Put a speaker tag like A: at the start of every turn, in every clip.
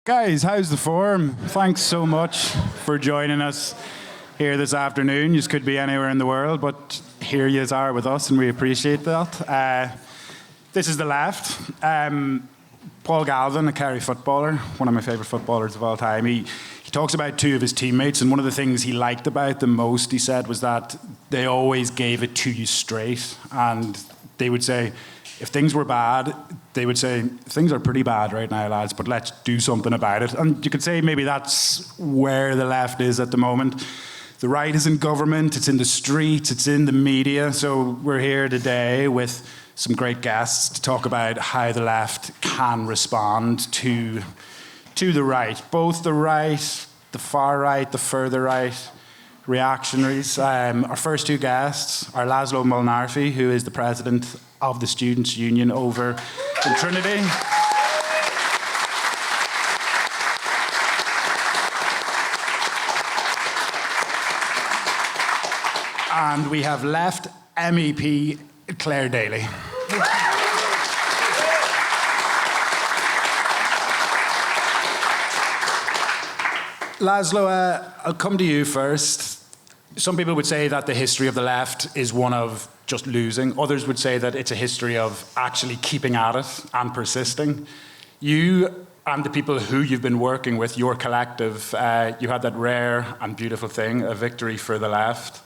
A: Guys, how's the form? Thanks so much for joining us here this afternoon. You could be anywhere in the world, but here you are with us, and we appreciate that. This is the left. Paul Galvin, a Kerry footballer, one of my favourite footballers of all time. He talks about two of his teammates, and one of the things he liked about them most, he said, was that they always gave it to you straight. And they would say, if things were bad, they would say, things are pretty bad right now, lads, but let's do something about it. And you could say maybe that's where the left is at the moment. The right is in government, it's in the streets, it's in the media. So we're here today with some great guests to talk about how the left can respond to the right. Both the right, the far right, the further right, reactionaries. Our first two guests are László Molnárfi, who is the president of the Students' Union over in Trinity. And we have left MEP Clare Daly. László, I'll come to you first. Some people would say that the history of the left is one of just losing. Others would say that it's a history of actually keeping at it and persisting. You and the people who you've been working with, your collective, you had that rare and beautiful thing, a victory for the left.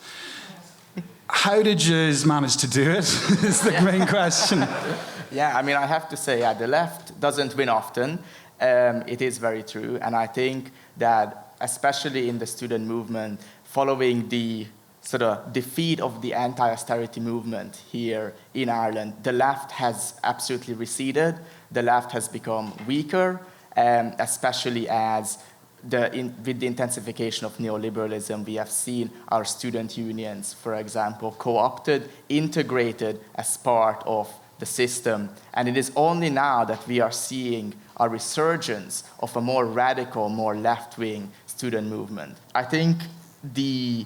A: How did you manage to do it, is the main question.
B: Yeah, I mean, I have to say, the left doesn't win often. It is very true. And I think that, especially in the student movement, following the sort of defeat of the anti-austerity movement here in Ireland, the left has absolutely receded. The left has become weaker, especially as with the intensification of neoliberalism, we have seen our student unions, for example, co-opted, integrated as part of the system. And it is only now that we are seeing a resurgence of a more radical, more left-wing student movement. I think the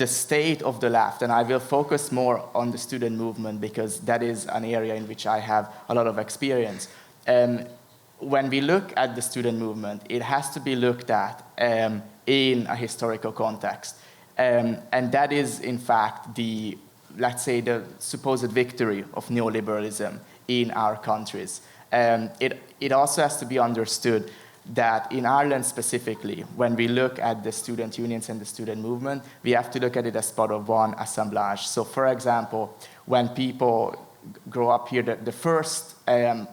B: state of the left, and I will focus more on the student movement because that is an area in which I have a lot of experience. When we look at the student movement, it has to be looked at in a historical context. And that is, in fact, let's say, the supposed victory of neoliberalism in our countries. It also has to be understood that in Ireland specifically, when we look at the student unions and the student movement, we have to look at it as part of one assemblage. So, for example, when people grow up here, the first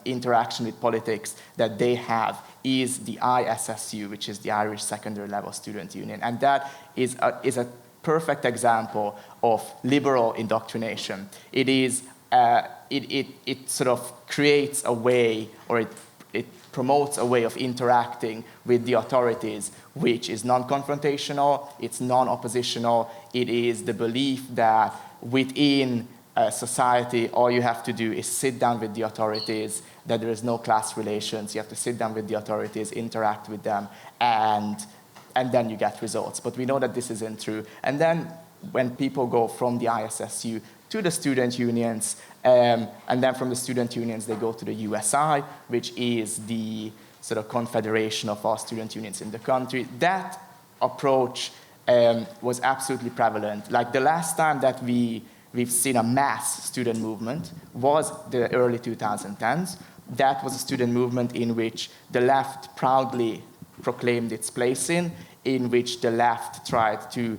B: interaction with politics that they have is the ISSU, which is the Irish Secondary Level Student Union. And that is a perfect example of liberal indoctrination. It is, it sort of creates a way, or it promotes a way of interacting with the authorities, which is non-confrontational, it's non-oppositional. It is the belief that within society, all you have to do is sit down with the authorities, that there is no class relations. You have to sit down with the authorities, interact with them, and then you get results. But we know that this isn't true. And then when people go from the ISSU to the student unions, and then from the student unions, they go to the USI, which is the sort of confederation of all student unions in the country. That approach was absolutely prevalent. Like the last time that we've seen a mass student movement was the early 2010s. That was a student movement in which the left proudly proclaimed its place in which the left tried to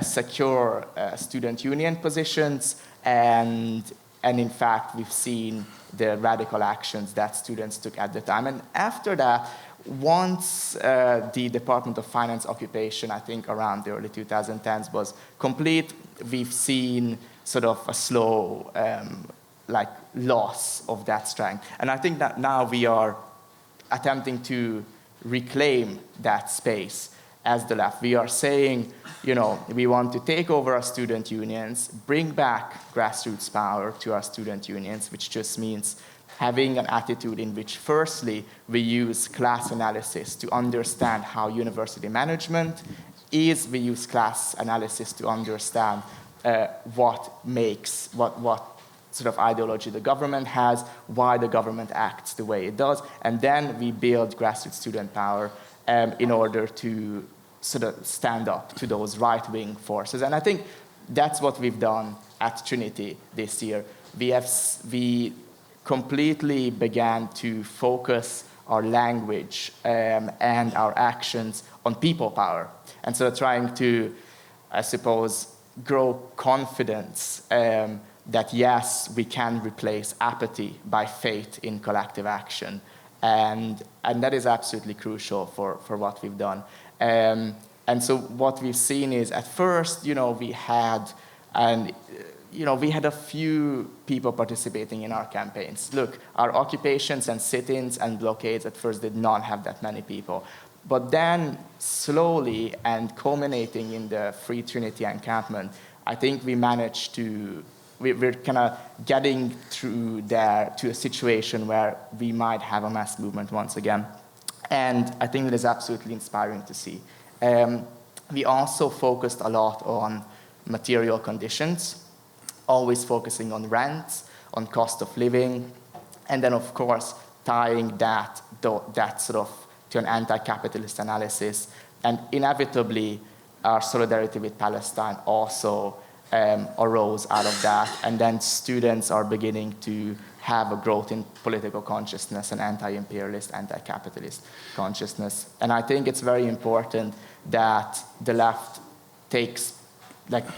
B: secure student union positions, and in fact, we've seen the radical actions that students took at the time. And after that, once the Department of Finance occupation, I think around the early 2010s, was complete, we've seen sort of a slow loss of that strength. And I think that now we are attempting to reclaim that space as the left. We are saying, we want to take over our student unions, bring back grassroots power to our student unions, which just means having an attitude in which, firstly, we use class analysis to understand how university management is. We use class analysis to understand what sort of ideology the government has, why the government acts the way it does, and then we build grassroots student power in order to sort of stand up to those right-wing forces. And I think that's what we've done at Trinity this year. We completely began to focus our language and our actions on people power. And so trying to, I suppose, grow confidence that yes, we can replace apathy by faith in collective action. And that is absolutely crucial for what we've done. And so what we've seen is at first, we had a few people participating in our campaigns. Look, our occupations and sit-ins and blockades at first did not have that many people. But then slowly and culminating in the Free Trinity encampment, I think we managed to, we're kind of getting through there to a situation where we might have a mass movement once again. And I think it is absolutely inspiring to see. We also focused a lot on material conditions, always focusing on rents, on cost of living, and then of course tying that sort of to an anti-capitalist analysis. And inevitably, our solidarity with Palestine also arose out of that. And then students are beginning to have a growth in political consciousness and anti-imperialist, anti-capitalist consciousness. And I think it's very important that the left takes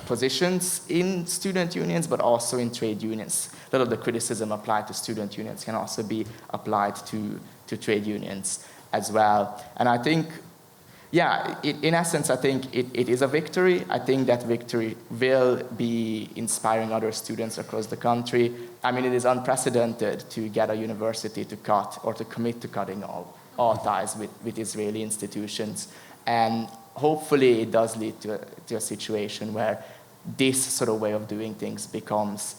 B: positions in student unions, but also in trade unions. A lot of the criticism applied to student unions can also be applied to trade unions as well. And I think, in essence, I think it is a victory. I think that victory will be inspiring other students across the country. I mean, it is unprecedented to get a university to cut or to commit to cutting all ties with Israeli institutions. And hopefully it does lead to a situation where this sort of way of doing things becomes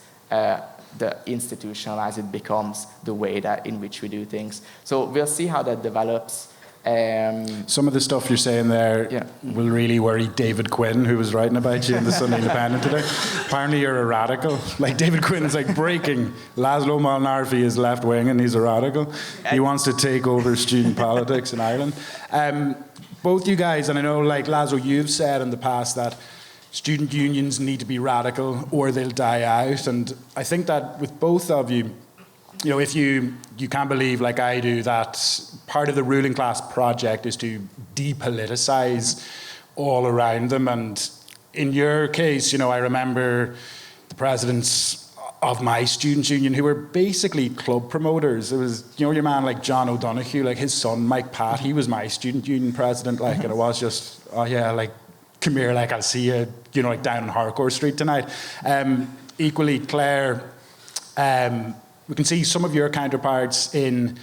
B: the institutionalized, it becomes the way in which we do things. So we'll see how that develops.
A: Some of the stuff you're saying there will really worry David Quinn, who was writing about you in the Sunday Independent today. Apparently you're a radical. David Quinn is breaking. László Molnárfi is left-wing and he's a radical. He wants to take over student politics in Ireland. Both you guys, and I know, László, you've said in the past that student unions need to be radical or they'll die out. And I think that with both of you, if you can't believe, like I do, that part of the ruling class project is to depoliticize all around them. And in your case, I remember the presidents of my students' union who were basically club promoters. It was, your man like John O'Donoghue, his son, Mike Pat, he was my student union president, and it was just, come here, I'll see you, down on Harcourt Street tonight. Equally, Clare, we can see some of your counterparts in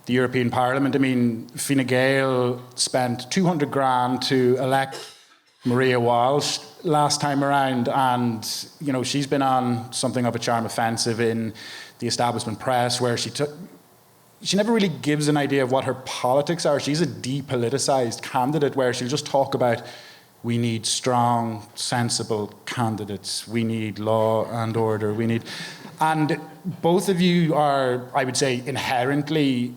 A: the European Parliament. I mean, Fine Gael spent 200 grand to elect Maria Walsh last time around, and she's been on something of a charm offensive in the establishment press, where she never really gives an idea of what her politics are. She's a depoliticized candidate, where she'll just talk about, we need strong, sensible candidates. We need law and order. And both of you are, I would say, inherently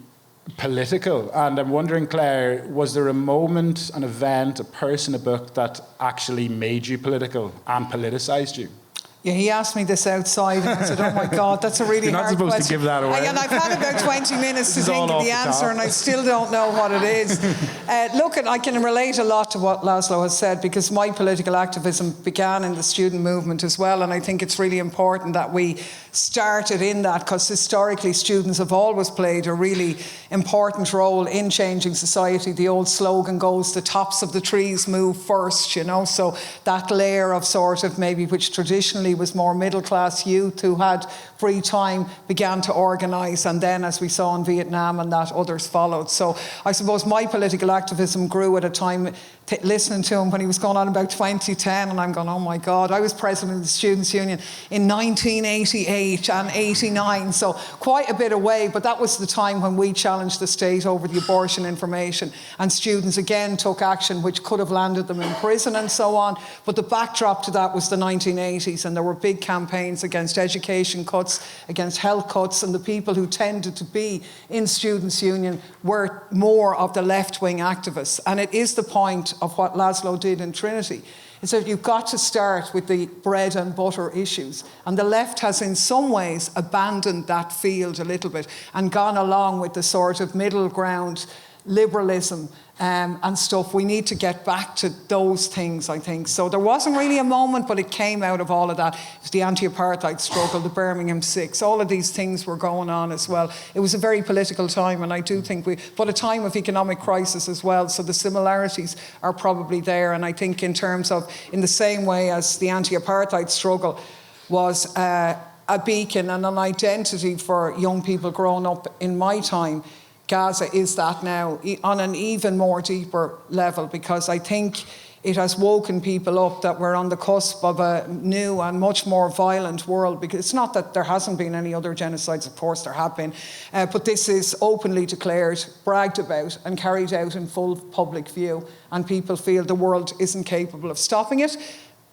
A: political. And I'm wondering, Clare, was there a moment, an event, a person, a book that actually made you political and politicized you?
C: Yeah, he asked me this outside, and I said, oh my God, that's a really hard question.
A: You're not supposed to give that away.
C: And I've had about 20 minutes to think of the answer, and I still don't know what it is. Look, I can relate a lot to what László has said, because my political activism began in the student movement as well, and I think it's really important that we started in that, because historically students have always played a really important role in changing society. The old slogan goes, the tops of the trees move first, so that layer of sort of maybe which traditionally was more middle-class youth who had free time began to organise, and then, as we saw in Vietnam and that, others followed. So I suppose my political activism grew at a time listening to him when he was going on about 2010, and I'm going, oh my God, I was president of the Students' Union in 1988 and 89, so quite a bit away, but that was the time when we challenged the state over the abortion information, and students again took action which could have landed them in prison and so on, but the backdrop to that was the 1980s, and there were big campaigns against education cuts, against health cuts, and the people who tended to be in Students' Union were more of the left-wing activists. And it is the point of what László did in Trinity. It's that you've got to start with the bread and butter issues. And the left has in some ways abandoned that field a little bit and gone along with the sort of middle ground liberalism and stuff. We need to get back to those things, I think. So there wasn't really a moment, but it came out of all of that. It was the anti-apartheid struggle, the Birmingham Six, all of these things were going on as well. It was a very political time, and I do think but a time of economic crisis as well, so the similarities are probably there. And I think in terms of, in the same way as the anti-apartheid struggle was a beacon and an identity for young people growing up in my time, Gaza is that now on an even more deeper level, because I think it has woken people up that we're on the cusp of a new and much more violent world. Because it's not that there hasn't been any other genocides, of course there have been, but this is openly declared, bragged about and carried out in full public view, and people feel the world isn't capable of stopping it.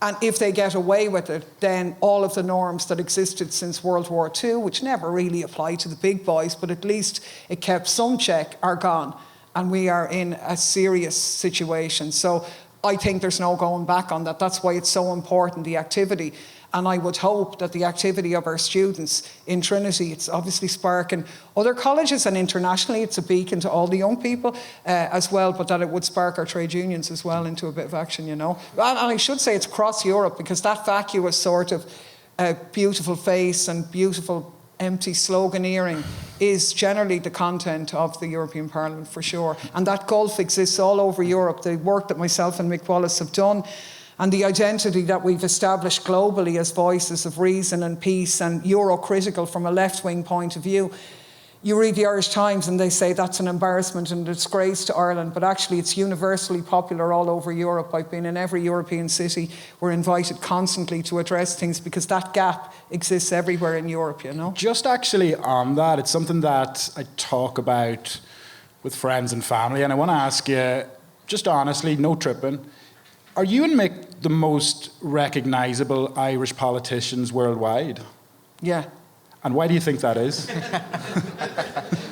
C: And if they get away with it, then all of the norms that existed since World War II, which never really applied to the big boys, but at least it kept some check, are gone. And we are in a serious situation. So I think there's no going back on that. That's why it's so important, the activity. And I would hope that the activity of our students in Trinity, it's obviously sparking other colleges, and internationally it's a beacon to all the young people as well, but that it would spark our trade unions as well into a bit of action, you know. And I should say it's across Europe, because that vacuous sort of beautiful face and beautiful empty sloganeering is generally the content of the European Parliament, for sure. And that gulf exists all over Europe. The work that myself and Mick Wallace have done, and the identity that we've established globally as voices of reason and peace and Euro-critical from a left-wing point of view. You read the Irish Times and they say that's an embarrassment and a disgrace to Ireland, but actually it's universally popular all over Europe. I've been in every European city. We're invited constantly to address things because that gap exists everywhere in Europe, you know.
A: Just actually on that, it's something that I talk about with friends and family, and I want to ask you, just honestly, no tripping, are you and Mick the most recognisable Irish politicians worldwide?
C: Yeah.
A: And why do you think that is?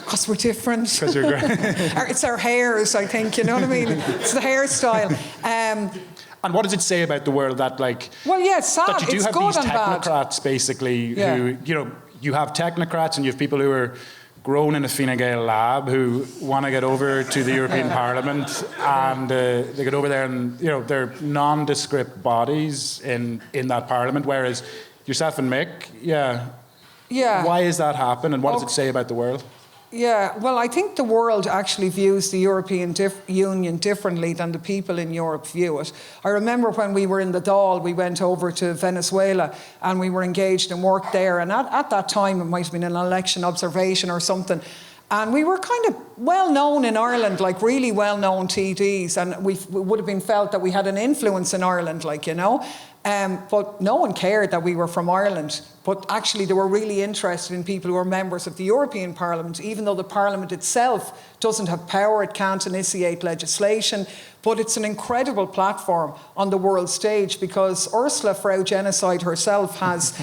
C: Because we're different.
A: Because you're great.
C: It's our hairs, I think, you know what I mean? It's the hairstyle.
A: And what does it say about the world that, like...
C: Well, yeah, it's sad.
A: That you do
C: it's
A: have
C: good
A: these
C: and bad.
A: technocrats, basically,
C: Yeah.
A: who, you know, you have technocrats and you have people who are grown in a Fine Gael lab who want to get over to the European Parliament, and they get over there and, you know, they're nondescript bodies in that Parliament, whereas yourself and Mick, yeah. Why is that happen, and what does it say about the world?
C: Yeah, well, I think the world actually views the European Union differently than the people in Europe view it. I remember when we were in the Dály, we went over to Venezuela and we were engaged in work there. And at that time, it might have been an election observation or something. And we were kind of well known in Ireland, like really well known TDs. And we would have been felt that we had an influence in Ireland, like, you know. But no one cared that we were from Ireland. But actually they were really interested in people who are members of the European Parliament, even though the Parliament itself doesn't have power, it can't initiate legislation. But it's an incredible platform on the world stage, because Ursula, Frau Genocide herself, has...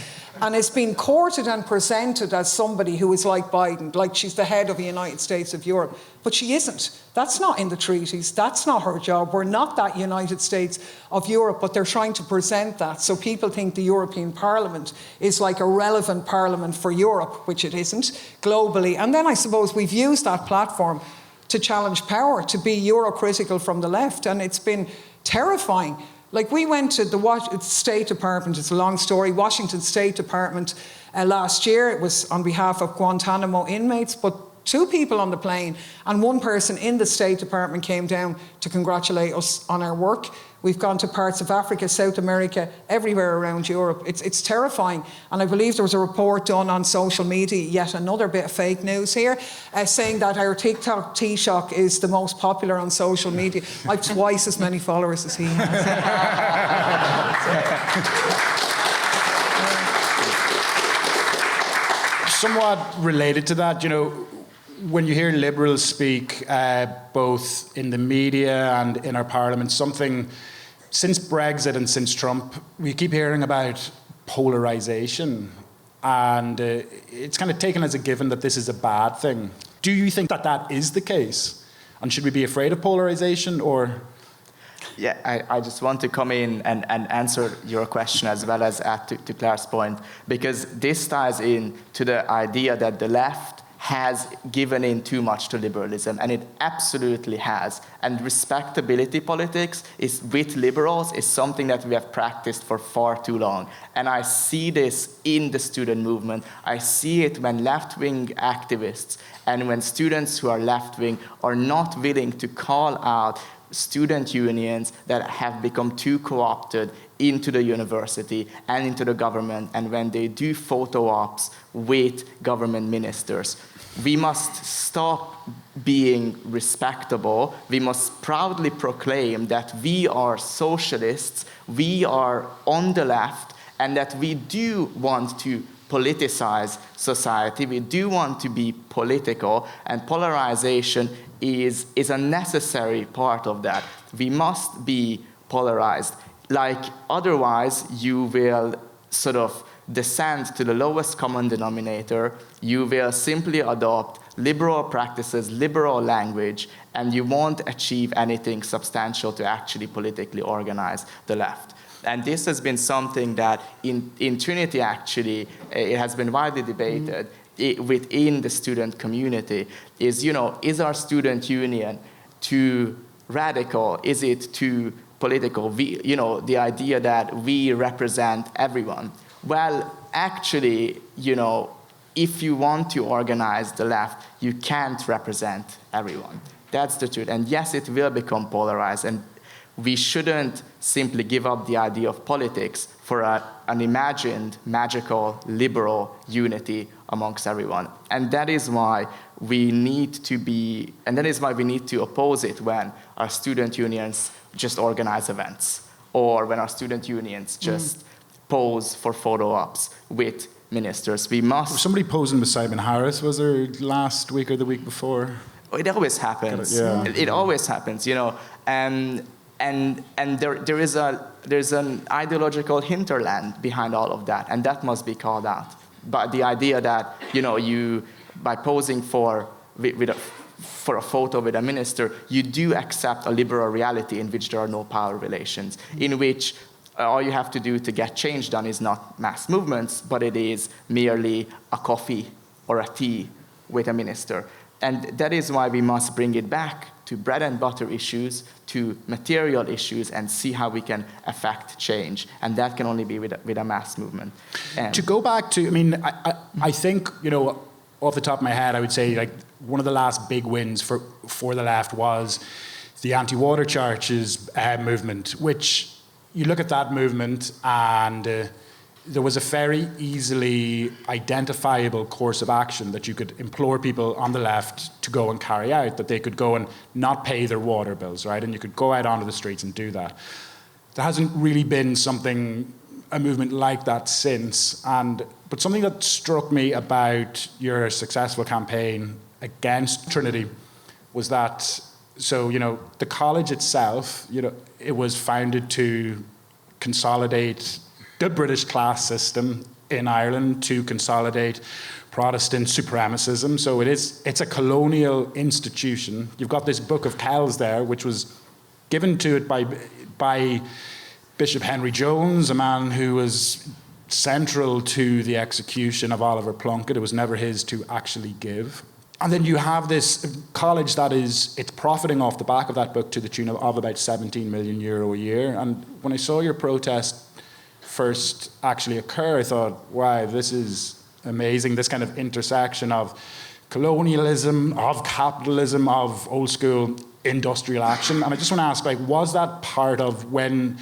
C: and it's been courted and presented as somebody who is like Biden, like she's the head of the United States of Europe. But she isn't. That's not in the treaties. That's not her job. We're not that United States of Europe, but they're trying to present that. So people think the European Parliament is like a relevant parliament for Europe, which it isn't, globally. And then I suppose we've used that platform to challenge power, to be Euro-critical from the left. And it's been terrifying. Like, we went to the State Department, it's a long story, Washington State Department last year. It was on behalf of Guantanamo inmates, but 2 people on the plane and 1 person in the State Department came down to congratulate us on our work. We've gone to parts of Africa, South America, everywhere around Europe. It's terrifying. And I believe there was a report done on social media, yet another bit of fake news here, saying that our TikTok Taoiseach is the most popular on social media. I've twice as many followers as he has.
A: Somewhat related to that, you know, when you hear Liberals speak, both in the media and in our Parliament, something, since Brexit and since Trump, we keep hearing about polarization, and it's kind of taken as a given that this is a bad thing. Do you think that that is the case? And should we be afraid of polarization, or?
B: Yeah, I just want to come in and answer your question as well as add to Clare's point, because this ties in to the idea that the left has given in too much to liberalism, and it absolutely has. And respectability politics is with liberals is something that we have practiced for far too long. And I see this in the student movement. I see it when left-wing activists and when students who are left-wing are not willing to call out student unions that have become too co-opted into the university and into the government, and when they do photo ops with government ministers. We must stop being respectable. We must proudly proclaim that we are socialists, we are on the left, and that we do want to politicize society, we do want to be political, and polarization is a necessary part of that. We must be polarized. Like, otherwise you will sort of descend to the lowest common denominator. You will simply adopt liberal practices, liberal language, and you won't achieve anything substantial to actually politically organize the left. And this has been something that in Trinity, actually, it has been widely debated within the student community, is our student union too radical? Is it too political? The idea that we represent everyone. Well, actually, if you want to organize the left, you can't represent everyone. That's the truth. And yes, it will become polarized. And we shouldn't simply give up the idea of politics for an imagined, magical, liberal unity amongst everyone. And that is why we need to oppose it when our student unions just organize events, or when our student unions just pose for photo ops with ministers. We must.
A: Was somebody posing with Simon Harris, was there last week or the week before?
B: It always happens.
A: Yeah.
B: It always happens, and there's an ideological hinterland behind all of that, and that must be called out. But the idea that you, by posing for a photo with a minister, you do accept a liberal reality in which there are no power relations, in which all you have to do to get change done is not mass movements, but it is merely a coffee or a tea with a minister. And that is why we must bring it back to bread and butter issues, to material issues, and see how we can affect change. And that can only be with a mass movement.
A: To go back to, I think, off the top of my head, I would say like one of the last big wins for the left was the anti-water charges movement, which you look at that movement and there was a very easily identifiable course of action that you could implore people on the left to go and carry out, that they could go and not pay their water bills, right? And you could go out onto the streets and do that. There hasn't really been a movement like that since. But something that struck me about your successful campaign against Trinity was that, the college itself, it was founded to consolidate the British class system in Ireland, to consolidate Protestant supremacism. So it's a colonial institution. You've got this Book of Kells there, which was given to it by Bishop Henry Jones, a man who was central to the execution of Oliver Plunkett. It was never his to actually give. And then you have this college it's profiting off the back of that book to the tune of about 17 million euro a year. And when I saw your protest first actually occur, I thought, wow, this is amazing, this kind of intersection of colonialism, of capitalism, of old school industrial action. And I just want to ask, was that part of when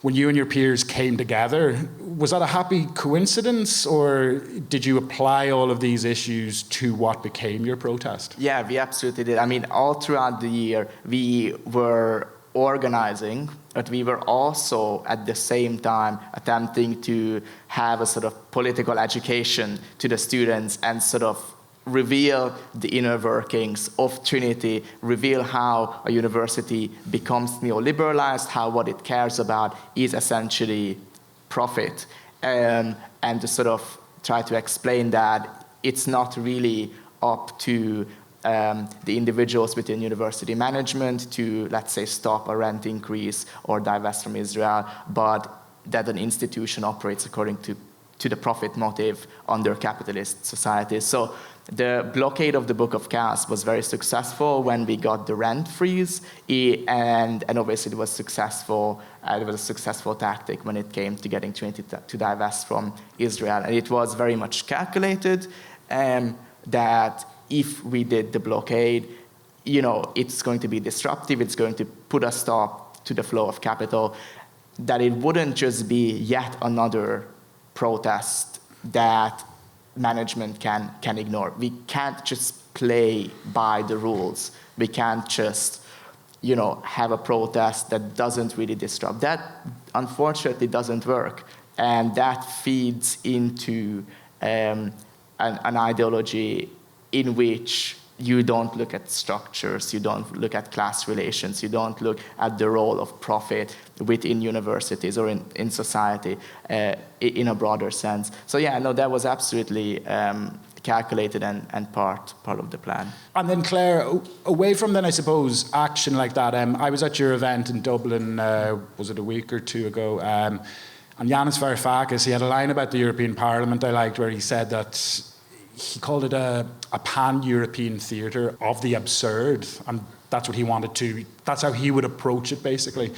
A: you and your peers came together? Was that a happy coincidence, or did you apply all of these issues to what became your protest?
B: Yeah, we absolutely did. All throughout the year, we were organizing, but we were also at the same time attempting to have a sort of political education to the students and sort of reveal the inner workings of Trinity, reveal how a university becomes neoliberalized, how what it cares about is essentially profit. and to sort of try to explain that it's not really up to the individuals within university management to, let's say, stop a rent increase or divest from Israel, but that an institution operates according to the profit motive under capitalist societies. So the blockade of the Book of Chaos was very successful when we got the rent freeze, and obviously it was successful. It was a successful tactic when it came to getting Trinity to divest from Israel, and it was very much calculated that if we did the blockade, it's going to be disruptive. It's going to put a stop to the flow of capital. That it wouldn't just be yet another protest that management can ignore. We can't just play by the rules. We can't just, have a protest that doesn't really disrupt. That, unfortunately, doesn't work. And that feeds into an ideology in which you don't look at structures, you don't look at class relations, you don't look at the role of profit within universities or in society in a broader sense. So that was absolutely calculated and part of the plan.
A: And then Clare, away from then, I suppose, action like that, I was at your event in Dublin, was it a week or two ago, and Yanis Varoufakis, he had a line about the European Parliament I liked where he said that he called it a pan-European theatre of the absurd, and that's what he wanted to, that's how he would approach it, basically.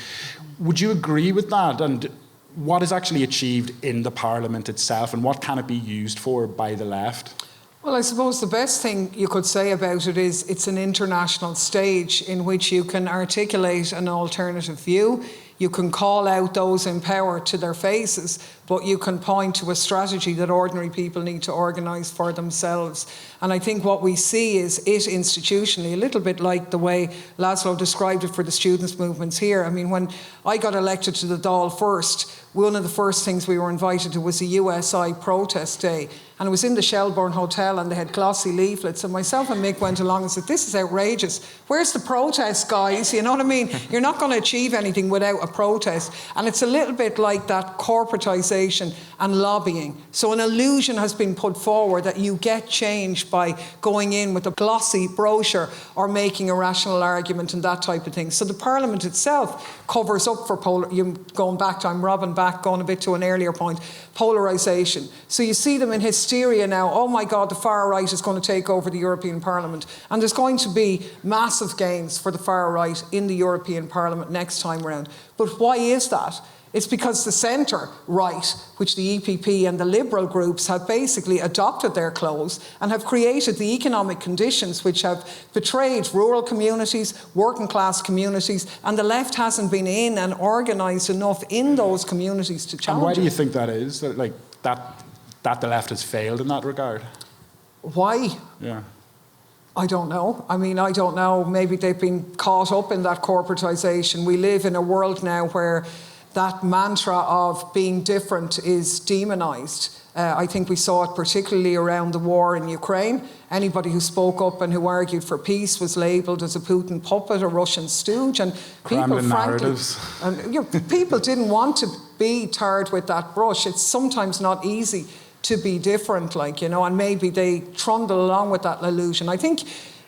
A: Would you agree with that? And what is actually achieved in the Parliament itself, and what can it be used for by the left?
C: Well, I suppose the best thing you could say about it is it's an international stage in which you can articulate an alternative view. You can call out those in power to their faces, but you can point to a strategy that ordinary people need to organise for themselves. And I think what we see is it institutionally, a little bit like the way László described it for the students' movements here. I mean, when I got elected to the Dáil first, one of the first things we were invited to was a USI protest day. And it was in the Shelbourne Hotel, and they had glossy leaflets. And myself and Mick went along and said, this is outrageous. Where's the protest, guys? You know what I mean? You're not going to achieve anything without a protest. And it's a little bit like that corporatisation and lobbying. So an illusion has been put forward that you get change by going in with a glossy brochure or making a rational argument and that type of thing. So the Parliament itself covers up for I'm robbing back, going a bit to an earlier point, polarisation. So you see them in hysteria now. Oh my God, the far right is going to take over the European Parliament. And there's going to be massive gains for the far right in the European Parliament next time round. But why is that? It's because the centre right, which the EPP and the Liberal groups have basically adopted their clothes and have created the economic conditions which have betrayed rural communities, working class communities, and the left hasn't been in and organised enough in those communities to challenge.
A: And why do you think that is? That the left has failed in that regard?
C: Why?
A: Yeah.
C: I don't know. I mean, I don't know. Maybe they've been caught up in that corporatisation. We live in a world now where that mantra of being different is demonised. I think we saw it particularly around the war in Ukraine. Anybody who spoke up and who argued for peace was labelled as a Putin puppet, a Russian stooge, and people, frankly, people didn't want to be tarred with that brush. It's sometimes not easy to be different, and maybe they trundle along with that illusion. I think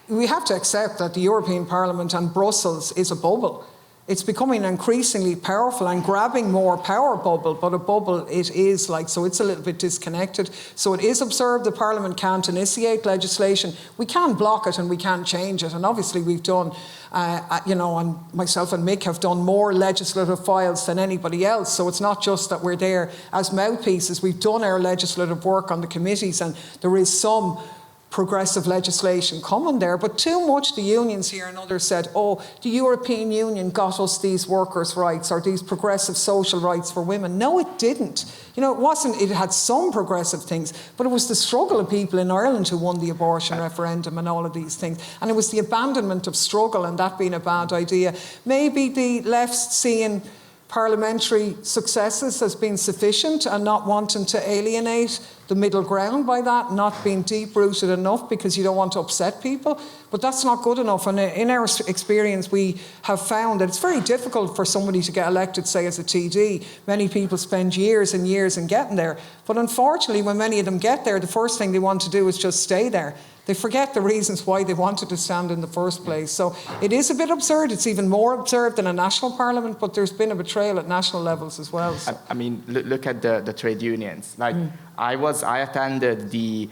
C: we have to accept that the European Parliament and Brussels is a bubble. It's becoming increasingly powerful and grabbing more power bubble, but a bubble it is so it's a little bit disconnected. So it is observed the Parliament can't initiate legislation. We can block it and we can change it. And obviously we've done, and myself and Mick have done more legislative files than anybody else. So it's not just that we're there as mouthpieces. We've done our legislative work on the committees, and there is some progressive legislation coming there, but too much the unions here and others said, the European Union got us these workers' rights or these progressive social rights for women. No, it didn't. It had some progressive things, but it was the struggle of people in Ireland who won the abortion referendum and all of these things. And it was the abandonment of struggle and that being a bad idea. Maybe the left's seeing parliamentary successes as being sufficient and not wanting to alienate the middle ground by that, not being deep-rooted enough because you don't want to upset people. But that's not good enough. And in our experience, we have found that it's very difficult for somebody to get elected, say, as a TD. Many people spend years and years in getting there. But unfortunately, when many of them get there, the first thing they want to do is just stay there. They forget the reasons why they wanted to stand in the first place. So it is a bit absurd. It's even more absurd than a national parliament, but there's been a betrayal at national levels as well. So.
B: I mean, look at the trade unions. Like, I attended the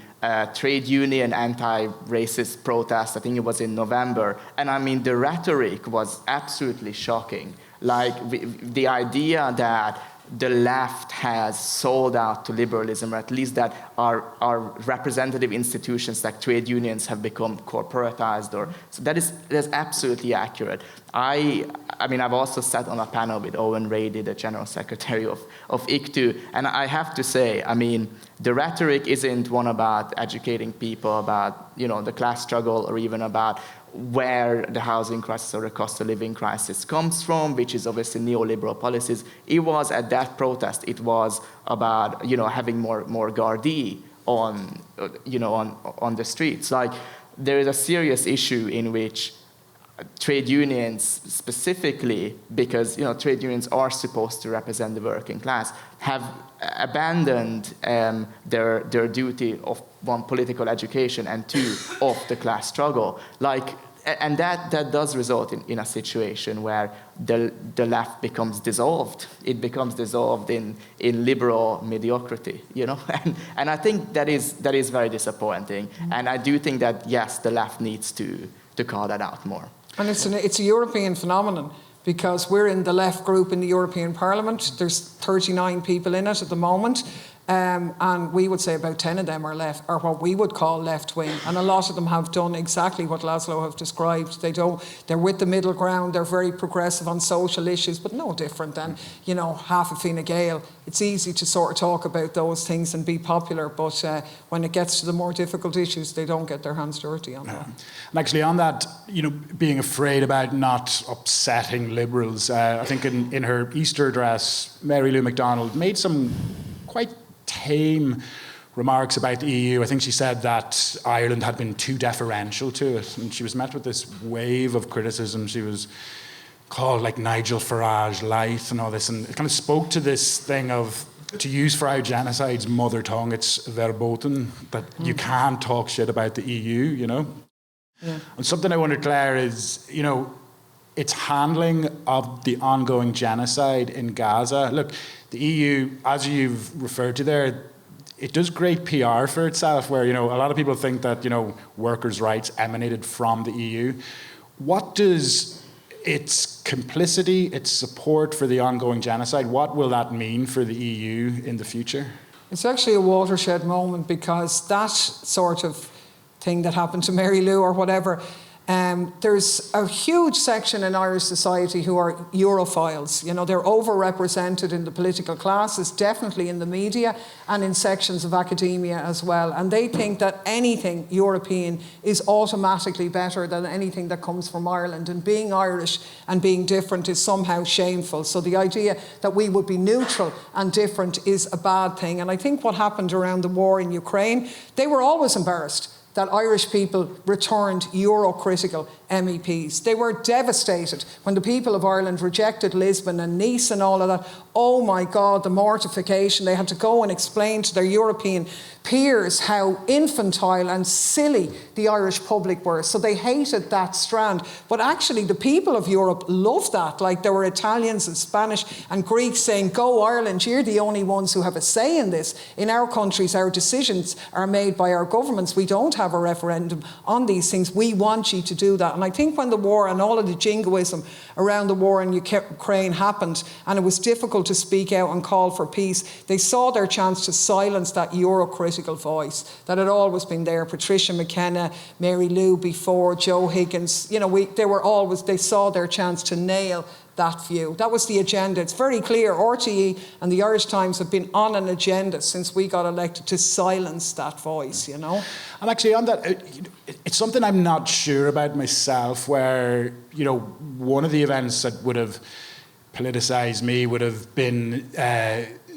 B: trade union anti-racist protest, I think it was in November, and I mean, the rhetoric was absolutely shocking. Like, the idea that the left has sold out to liberalism, or at least that our representative institutions like trade unions have become corporatized, or so that's absolutely accurate. I mean, I've also sat on a panel with Owen Rady, the General Secretary of ICTU, and I have to say, I mean, the rhetoric isn't one about educating people about, you know, the class struggle, or even about where the housing crisis or the cost of living crisis comes from, which is obviously neoliberal policies. It was at that protest, it was about, you know, having more Gardaí on, you know, on the streets. Like, there is a serious issue in which trade unions specifically, because, you know, trade unions are supposed to represent the working class, have abandoned their duty of, one, political education, and two, of the class struggle. Like, and that does result in a situation where the left becomes dissolved. It becomes dissolved in liberal mediocrity, you know? And I think that is very disappointing. And I do think that, yes, the left needs to call that out more.
C: And it's a European phenomenon, because we're in the left group in the European Parliament. There's 39 people in it at the moment. And we would say about 10 of them are left, or what we would call left wing, and a lot of them have done exactly what László have described. They're with the middle ground. They're very progressive on social issues, but no different than, you know, half of Fine Gael. It's easy to sort of talk about those things and be popular, but when it gets to the more difficult issues, they don't get their hands dirty on that.
A: And actually, on that, you know, being afraid about not upsetting liberals, I think in her Easter address, Mary Lou McDonald made some quite tame remarks about the EU. I think she said that Ireland had been too deferential to it, and she was met with this wave of criticism. She was called like Nigel Farage light and all this, and it kind of spoke to this thing of, to use Frau Genocide's mother tongue, it's verboten, that you can't talk shit about the EU, you know? Yeah. And something I wonder, Clare, is, you know, its handling of the ongoing genocide in Gaza. Look, the EU, as you've referred to there, it does great PR for itself, where, you know, a lot of people think that, you know, workers' rights emanated from the EU. What does its complicity, its support for the ongoing genocide, what will that mean for the EU in the future?
C: It's actually a watershed moment, because that sort of thing that happened to Mary Lou or whatever, there's a huge section in Irish society who are Europhiles. You know, they're overrepresented in the political classes, definitely in the media, and in sections of academia as well. And they think that anything European is automatically better than anything that comes from Ireland. And being Irish and being different is somehow shameful. So the idea that we would be neutral and different is a bad thing. And I think what happened around the war in Ukraine, they were always embarrassed that Irish people returned Euro-critical MEPs. They were devastated when the people of Ireland rejected Lisbon and Nice and all of that. Oh my God, the mortification. They had to go and explain to their European peers how infantile and silly the Irish public were. So they hated that strand. But actually, the people of Europe loved that. Like, there were Italians and Spanish and Greeks saying, go Ireland, you're the only ones who have a say in this. In our countries, our decisions are made by our governments. We don't have a referendum on these things. We want you to do that. And I think when the war and all of the jingoism around the war in Ukraine happened, and it was difficult to speak out and call for peace, they saw their chance to silence that Euro-critical voice that had always been there. Patricia McKenna, Mary Lou before, Joe Higgins, you know, they saw their chance to nail that view. That was the agenda. It's very clear. RTE and the Irish Times have been on an agenda since we got elected to silence that voice, you know.
A: And actually on that, it's something I'm not sure about myself, where, you know, one of the events that would have politicised me would have been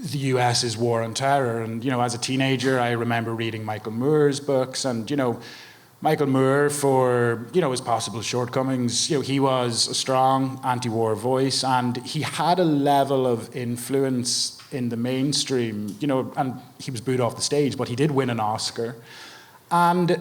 A: the US's war on terror. And, you know, as a teenager, I remember reading Michael Moore's books, and, you know, Michael Moore, for, you know, his possible shortcomings, you know, he was a strong anti-war voice, and he had a level of influence in the mainstream, you know, and he was booed off the stage, but he did win an Oscar. And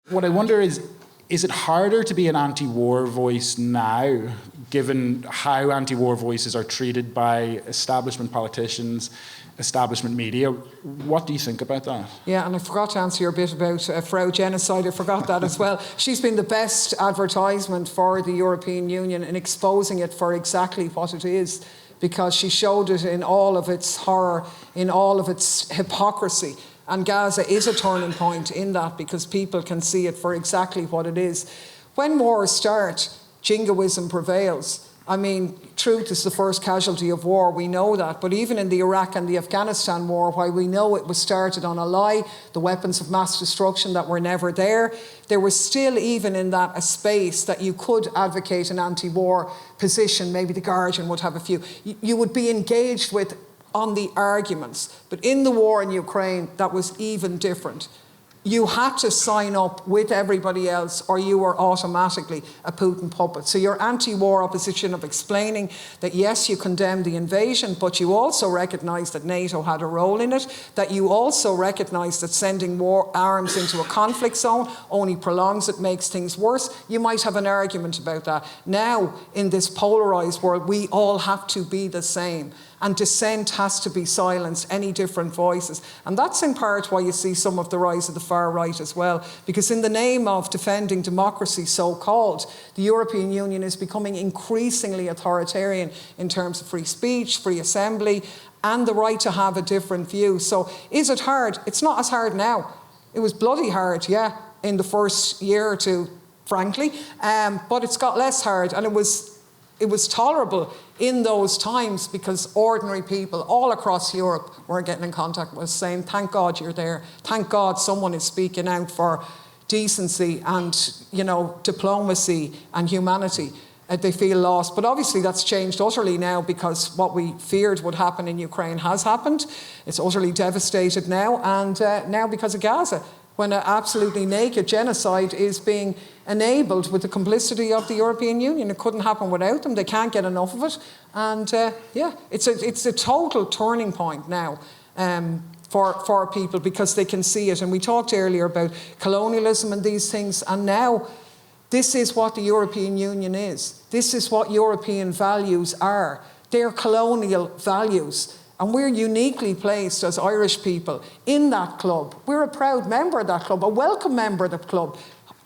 A: what I wonder is it harder to be an anti-war voice now, given how anti-war voices are treated by establishment politicians, establishment media? What do you think about that?
C: Yeah, and I forgot to answer your bit about Frau Genocide. I forgot that as well. She's been the best advertisement for the European Union in exposing it for exactly what it is, because she showed it in all of its horror, in all of its hypocrisy. And Gaza is a turning point in that, because people can see it for exactly what it is. When wars start, jingoism prevails. I mean, truth is the first casualty of war, we know that. But even in the Iraq and the Afghanistan war, while we know it was started on a lie, the weapons of mass destruction that were never there, there was still, even in that, a space that you could advocate an anti-war position. Maybe The Guardian would have a few. You would be engaged with on the arguments. But in the war in Ukraine, that was even different. You had to sign up with everybody else, or you were automatically a Putin puppet. So your anti-war opposition of explaining that, yes, you condemned the invasion, but you also recognised that NATO had a role in it, that you also recognised that sending war arms into a conflict zone only prolongs it, makes things worse. You might have an argument about that. Now, in this polarised world, we all have to be the same. And dissent has to be silenced, any different voices. And that's in part why you see some of the rise of the far right as well. Because in the name of defending democracy, so-called, the European Union is becoming increasingly authoritarian in terms of free speech, free assembly, and the right to have a different view. So is it hard? It's not as hard now. It was bloody hard, yeah, in the first year or two, frankly. But it's got less hard, and it was tolerable in those times, because ordinary people all across Europe were getting in contact with us saying, thank God you're there. Thank God someone is speaking out for decency and, you know, diplomacy and humanity. They feel lost. But obviously that's changed utterly now, because what we feared would happen in Ukraine has happened. It's utterly devastated now, and now because of Gaza, when an absolutely naked genocide is being enabled with the complicity of the European Union. It couldn't happen without them. They can't get enough of it. And yeah, it's a total turning point now for people, because they can see it. And we talked earlier about colonialism and these things, and now this is what the European Union is. This is what European values are. They're colonial values. And we're uniquely placed as Irish people in that club. We're a proud member of that club, a welcome member of the club.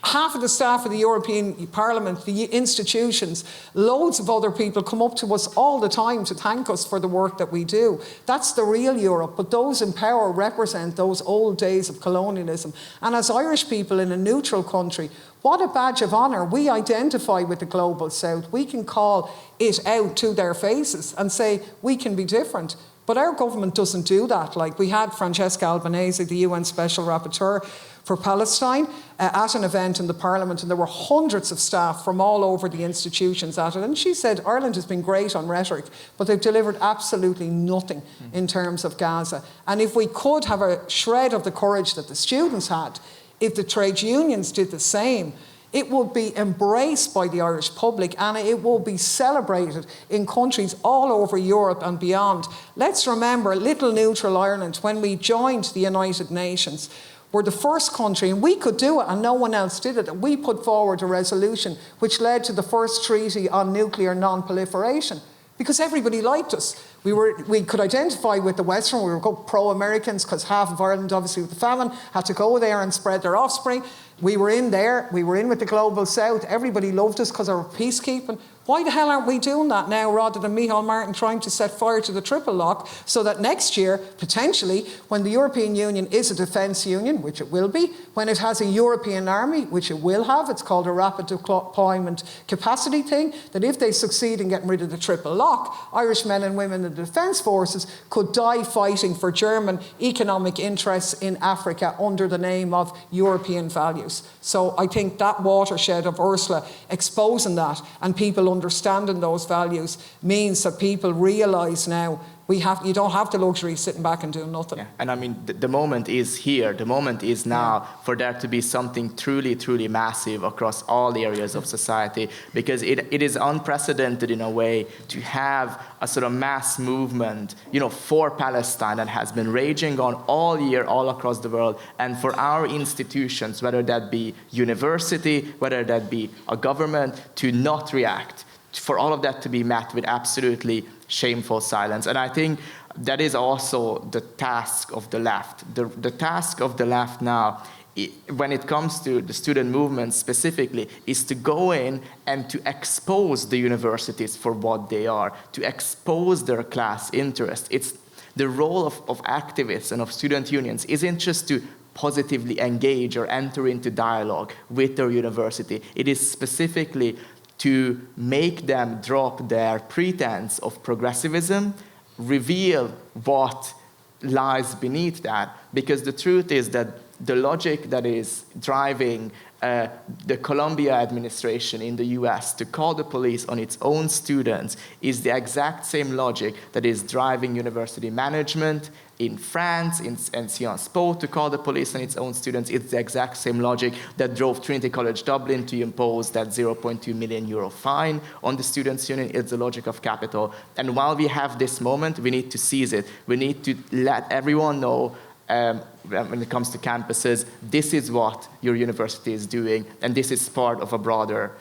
C: Half of the staff of the European Parliament, the institutions, loads of other people come up to us all the time to thank us for the work that we do. That's the real Europe. But those in power represent those old days of colonialism. And as Irish people in a neutral country, what a badge of honour. We identify with the global south. We can call it out to their faces and say, we can be different. But our government doesn't do that. Like, we had Francesca Albanese, the UN Special Rapporteur for Palestine, at an event in the Parliament, and there were hundreds of staff from all over the institutions at it. And she said Ireland has been great on rhetoric, but they've delivered absolutely nothing in terms of Gaza. And if we could have a shred of the courage that the students had, if the trade unions did the same, it will be embraced by the Irish public, and it will be celebrated in countries all over Europe and beyond. Let's remember, little neutral Ireland, when we joined the United Nations, were the first country, and we could do it and no one else did it. We put forward a resolution which led to the first treaty on nuclear non-proliferation, because everybody liked us. We could identify with the Western, we were pro-Americans, because half of Ireland, obviously with the famine, had to go there and spread their offspring. We were in there, we were in with the global south, everybody loved us because of our peacekeeping. Why the hell aren't we doing that now, rather than Micheál Martin trying to set fire to the triple lock, so that next year, potentially, when the European Union is a defence union, which it will be, when it has a European army, which it will have, it's called a rapid deployment capacity thing, that if they succeed in getting rid of the triple lock, Irish men and women in the defence forces could die fighting for German economic interests in Africa under the name of European values. So I think that watershed of Ursula exposing that, and people understanding those values, means that people realise now You don't have the luxury of sitting back and doing nothing.
B: Yeah. And I mean, the moment is here. The moment is now for there to be something truly, truly massive across all areas of society, because it is unprecedented in a way to have a sort of mass movement, for Palestine that has been raging on all year, all across the world, and for our institutions, whether that be university, whether that be a government, to not react, for all of that to be met with absolutely shameful silence. And I think that is also the task of the left. The task of the left now, when it comes to the student movement specifically, is to go in and to expose the universities for what they are, to expose their class interest. It's the role of activists and of student unions isn't just to positively engage or enter into dialogue with their university. It is specifically to make them drop their pretense of progressivism, reveal what lies beneath that. Because the truth is that the logic that is driving the Columbia administration in the US to call the police on its own students is the exact same logic that is driving university management in France, in Sciences Po, to call the police on its own students. It's the exact same logic that drove Trinity College Dublin to impose that €0.2 million fine on the students' union. It's the logic of capital. And while we have this moment, we need to seize it. We need to let everyone know, when it comes to campuses, this is what your university is doing, and this is part of a broader,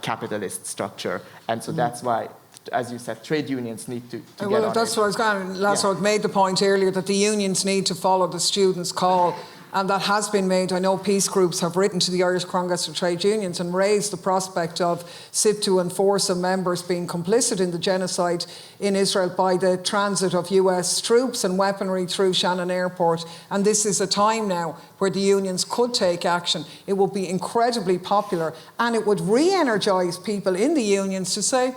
B: capitalist structure. And so that's why, as you said, trade unions need to get on it.
C: That's what I was going to. László made the point earlier that the unions need to follow the students' call, and that has been made. I know peace groups have written to the Irish Congress of Trade Unions and raised the prospect of SIPTU and FORSA members being complicit in the genocide in Israel by the transit of US troops and weaponry through Shannon Airport. And this is a time now where the unions could take action. It would be incredibly popular, and it would re-energise people in the unions to say,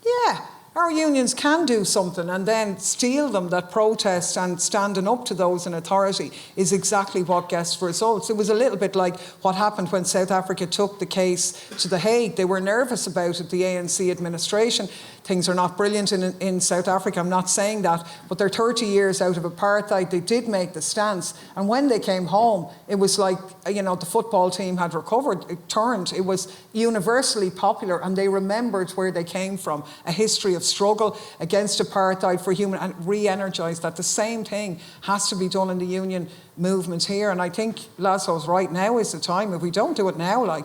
C: yeah, our unions can do something, and then steel them that protest and standing up to those in authority is exactly what gets results. It was a little bit like what happened when South Africa took the case to The Hague. They were nervous about it, the ANC administration. Things are not brilliant in South Africa, I'm not saying that, but they're 30 years out of apartheid. They did make the stance, and when they came home, it was like, the football team had recovered, it turned, it was universally popular, and they remembered where they came from, a history of struggle against apartheid for human, and re-energised that. The same thing has to be done in the union movement here, and I think László's right, now is the time. If we don't do it now,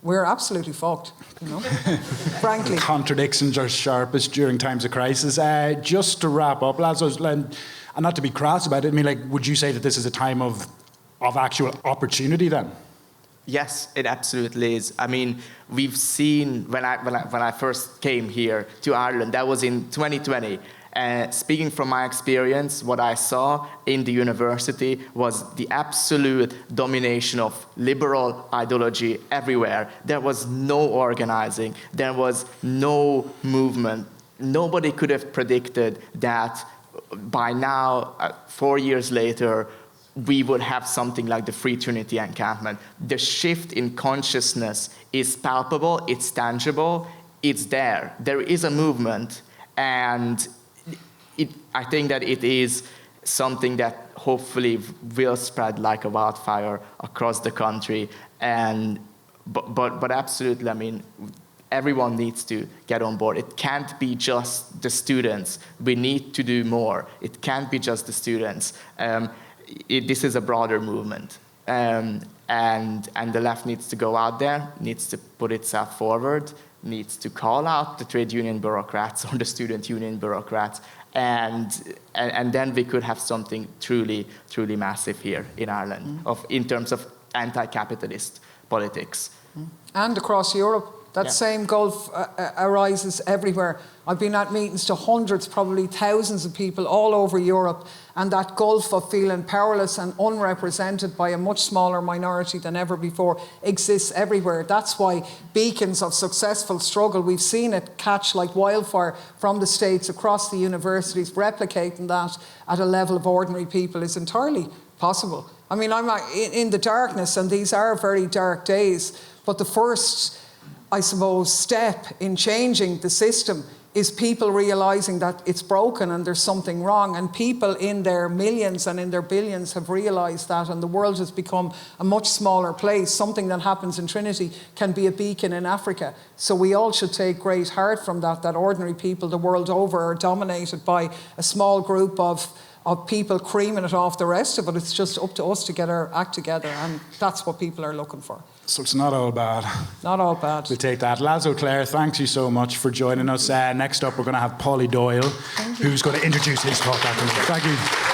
C: we're absolutely fucked, frankly.
A: Contradictions are sharpest during times of crisis. Just to wrap up, László, and not to be crass about it, would you say that this is a time of actual opportunity then?
B: Yes, it absolutely is. I mean, we've seen, when I first came here to Ireland, that was in 2020. Speaking from my experience, what I saw in the university was the absolute domination of liberal ideology everywhere. There was no organizing. There was no movement. Nobody could have predicted that by now, 4 years later, we would have something like the Free Trinity encampment. The shift in consciousness is palpable, it's tangible, it's there. There is a movement, and I think that it is something that hopefully will spread like a wildfire across the country. But absolutely, I mean, everyone needs to get on board. It can't be just the students. We need to do more. It can't be just the students. This is a broader movement. And the left needs to go out there, needs to put itself forward, needs to call out the trade union bureaucrats or the student union bureaucrats, and then we could have something truly, truly massive here in Ireland in terms of anti-capitalist politics.
C: And across Europe. That same gulf arises everywhere. I've been at meetings to hundreds, probably thousands of people all over Europe, and that gulf of feeling powerless and unrepresented by a much smaller minority than ever before exists everywhere. That's why beacons of successful struggle, we've seen it catch like wildfire from the States across the universities. Replicating that at a level of ordinary people is entirely possible. I mean, I'm in the darkness, and these are very dark days, but the first, I suppose, step in changing the system is people realising that it's broken and there's something wrong. And people in their millions and in their billions have realised that, and the world has become a much smaller place. Something that happens in Trinity can be a beacon in Africa. So we all should take great heart from that, that ordinary people the world over are dominated by a small group of people creaming it off the rest of it. It's just up to us to get our act together, and that's what people are looking for.
A: So it's not all bad.
C: Not all bad.
A: We'll take that. László, Clare, thanks you so much for joining us. Next up, we're going to have Paulie Doyle, who's going to introduce his talk after me. Thank you.